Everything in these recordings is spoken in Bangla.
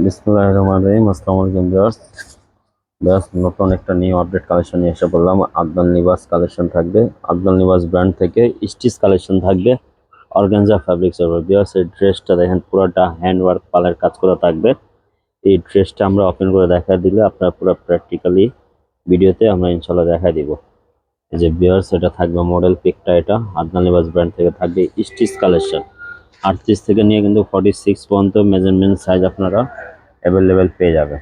বিসমিল্লাহির রহমানির রহিম। আসসালামু আলাইকুম ভিউয়ার্স। নতুন একটা নিউ আপডেট কালেকশন নিয়ে এসে বললাম। আদনান লিবাস কালেকশন থাকবে। আদনান লিবাস ব্র্যান্ড থেকে স্টিচ কালেকশন থাকবে অর্গানজা ফ্যাব্রিক্স এর উপর। ভিউয়ার্স, এই ড্রেসটা দেখেন পুরোটা হ্যান্ড ওয়ার্ক পালের কাজ করা থাকবে। এই ড্রেসটা আমরা ওপেন করে দেখা দিলে আপনার পুরো প্র্যাকটিক্যালি ভিডিওতে আমরা ইনশাল্লাহ দেখা দিব। এই যে ভিউয়ার্স, এটা থাকবে মডেল পিকটা। এটা আদনান লিবাস ব্র্যান্ড থেকে থাকবে স্টিচ কালেকশন। 38 থেকে নিয়ে কিন্তু 46 পর্যন্ত মেজারমেন্ট সাইজ আপনারা অ্যাভেলেবেল পেয়ে যাবে।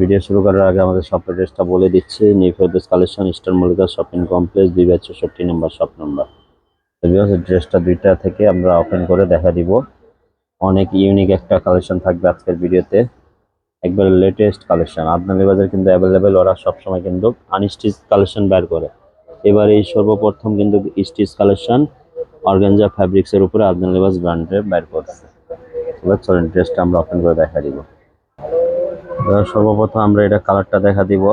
ভিডিও শুরু করার আগে আমাদের শপ অ্যাড্রেসটা বলে দিচ্ছি। New Ferdous collection, eastern Mallika shopping complex, 2/64 নম্বর শপ নাম্বার। ড্রেসটা দুইটা থেকে আমরা ওপেন করে দেখা দিব। অনেক ইউনিক একটা কালেকশন থাকবে আজকের ভিডিওতে, একবার লেটেস্ট কালেকশন। আদনান লিবাসের কিন্তু অ্যাভেলেবেল, ওরা সবসময় কিন্তু আনস্টিচ কালেকশন বের করে। এবার এই সর্বপ্রথম কিন্তু স্টিচ কালেকশন অর্গানজা ফ্যাব্রিক্সের উপরে আদনান লিবাস ব্র্যান্ডে বের করছে। এবার চলেন ড্রেসটা আমরা ওপেন করে দেখা দিব। সর্বপ্রথম আমরা এটা কালারটা দেখা দিব।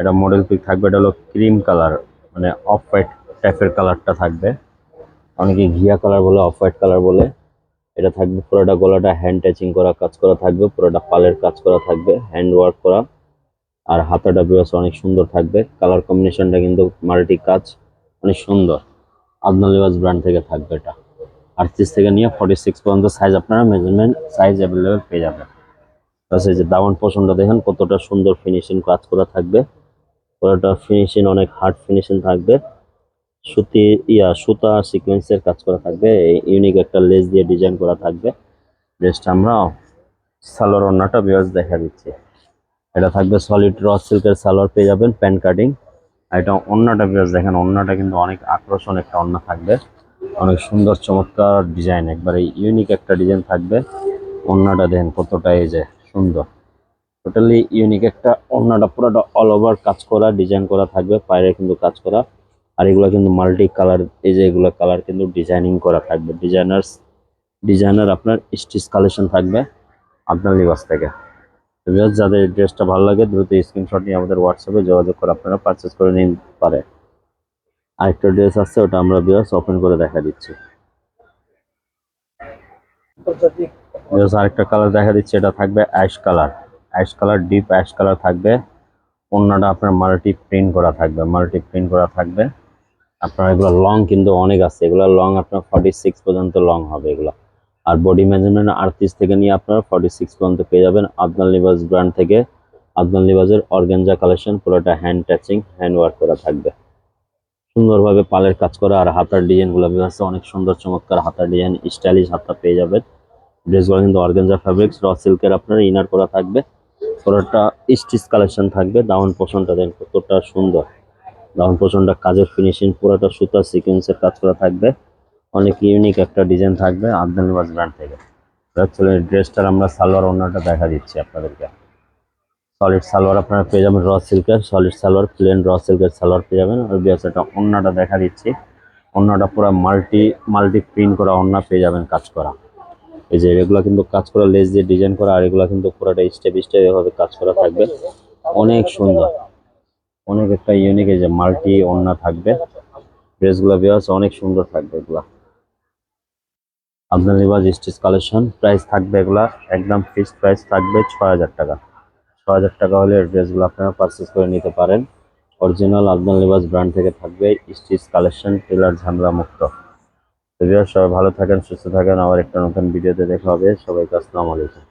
এটা মডেল পিক থাকবে, এটা হলো ক্রিম কালার, মানে অফ হোয়াইট টাইপের কালারটা থাকবে। অনেকে ঘিয়া কালার বলে, অফ হোয়াইট কালার বলে। এটা থাকবে পুরোটা গলাটা হ্যান্ড টাচিং করা কাজ করা থাকবে, পুরোটা পালের কাজ করা থাকবে, হ্যান্ড ওয়ার্ক করা। আর হাতাটা বেশ অনেক সুন্দর থাকবে। কালার কম্বিনেশনটা কিন্তু মাল্টি কাজ, অনেক সুন্দর। আদনান লিবাস ব্র্যান্ড থেকে থাকবে এটা। 38 থেকে নিয়ে 46 পর্যন্ত সাইজ আপনারা মেজারমেন্ট সাইজ অ্যাভেলেবেল পেয়ে যাবেন। এই যে দামান পছন্দটা দেখেন কতটা সুন্দর ফিনিশিং কাজ করা থাকবে। পুরোটা ফিনিশিং অনেক হার্ড ফিনিশিং থাকবে। সুতা সিকোয়েন্সের কাজ করা থাকবে। ইউনিক একটা লেস দিয়ে ডিজাইন করা থাকবে। ড্রেসটা আমরা সালোয়ার ওড়নাটা ভিউয়ার্স দেখা দিচ্ছি। এটা থাকবে সলিড র সিল্কের সালোয়ার পেয়ে যাবেন, প্যান কাটিং। আর এটা ওড়নাটা ভিউয়ার্স দেখেন, ওড়নাটা কিন্তু অনেক আকর্ষণ একটা ওড়না থাকবে, অনেক সুন্দর চমৎকার ডিজাইন, একবারে ইউনিক একটা ডিজাইন থাকবে। ওড়নাটা দেখেন কতটা এই যে সুন্দর, টোটালি ইউনিক একটা ওড়নাটা পুরোটা অল ওভার কাজ করা ডিজাইন করা থাকবে, পায়ে কিন্তু কাজ করা। আর এগুলো কিন্তু মাল্টি কালার, এই যে এগুলো কালার কিন্তু ডিজাইনিং করা থাকবে। ডিজাইনার আপনার স্টিচ কালেকশন থাকবে আপনার লিবাস থেকে। যাদের ড্রেসটা ভালো লাগে দ্রুত স্ক্রিনশট নিয়ে আমাদের হোয়াটসঅ্যাপে যোগাযোগ করে আপনারা পারচেস করে নিতে পারে। আরেকটা ড্রেস আছে, ওটা আমরা ভিউয়ার্স ওপেন করে দেখা দিচ্ছি। আরেকটা কালার দেখা দিচ্ছে, এটা থাকবে ash colour. Ash colour, deep ash colour থাকবে। ওড়নাটা আপনার মাল্টি প্রিন্ট করা থাকবে, মাল্টি প্রিন্ট করা থাকবে। আপনার এগুলো লং কিন্তু অনেক আছে, এগুলো লং আপনার 46 পর্যন্ত লং হবে এগুলো। আর বডি মেজারমেন্ট 38 থেকে নিয়ে আপনার 46 পর্যন্ত পেয়ে যাবেন আদনান লিবাস ব্র্যান্ড থেকে। আদনান লিবাসের অর্গানজা কালেকশন, পুরোটা হ্যান্ড টাচিং, হ্যান্ড ওয়ার্ক করা থাকবে, সুন্দরভাবে পালের কাজ করা। আর হাতার ডিজাইনগুলো আছে অনেক সুন্দর চমৎকার হাতার ডিজাইন, স্টাইলিশ হাতা পেয়ে যাবেন। ড্রেসগুলো কিন্তু অর্গানজা ফ্যাব্রিক্স, র সিল্কের আপনার ইনার করা থাকবে, পুরোটা স্টিচ কালেকশন থাকবে। দাউন পোষণটা দেন কতটা সুন্দর, দাউন পোষণটা কাজের ফিনিশিং পুরোটা সুতা সিকোয়েন্সের কাজ করা থাকবে। অনেক ইউনিক একটা ডিজাইন থাকবে আদনান লিবাস ব্র্যান্ড থেকে। চলে ড্রেসটার আমরা সালোয়ার ওড়নাটা দেখা দিচ্ছি আপনাদেরকে। সলিড সালোয়ার আপনারা পেয়ে যাবেন, র সিল্কের সলিড সালোয়ার, প্লেন র সিল্কের সালোয়ার পেয়ে যাবেন। আর এটা ওড়নাটা দেখা দিচ্ছি। ওড়নাটা পুরো মাল্টি প্রিন্ট করা ওড়না পেয়ে যাবেন, কাজ করা। এই যে এগুলো কিন্তু কাজ করা, লেস দিয়ে ডিজাইন করা। আর এগুলো কিন্তু পুরোটা স্টেপ স্টেপ এভাবে কাজ করা থাকবে, অনেক সুন্দর, অনেক একটা ইউনিক। এই যে মাল্টি ওড়না থাকবে। ড্রেসগুলো ভিউয়ার্স অনেক সুন্দর থাকবে এগুলা। Adnan Libas stitch collection, price থাকবে এগুলা একদম ফিক্সড প্রাইস থাকবে 6000 টাকা। 6000 টাকা হলে ড্রেসগুলো আপনারা পারচেস করে নিতে পারেন। অরিজিনাল আদনান লিবাস ব্র্যান্ড থেকে থাকবে স্টিচ কালেকশন, টেলার ঝামেলা মুক্ত। তো ভিউয়ার্স, সবাই ভালো থাকেন, সুস্থ থাকেন। আবার একটা নতুন ভিডিওতে দেখা হবে। সবাইকে আসসালামু আলাইকুম।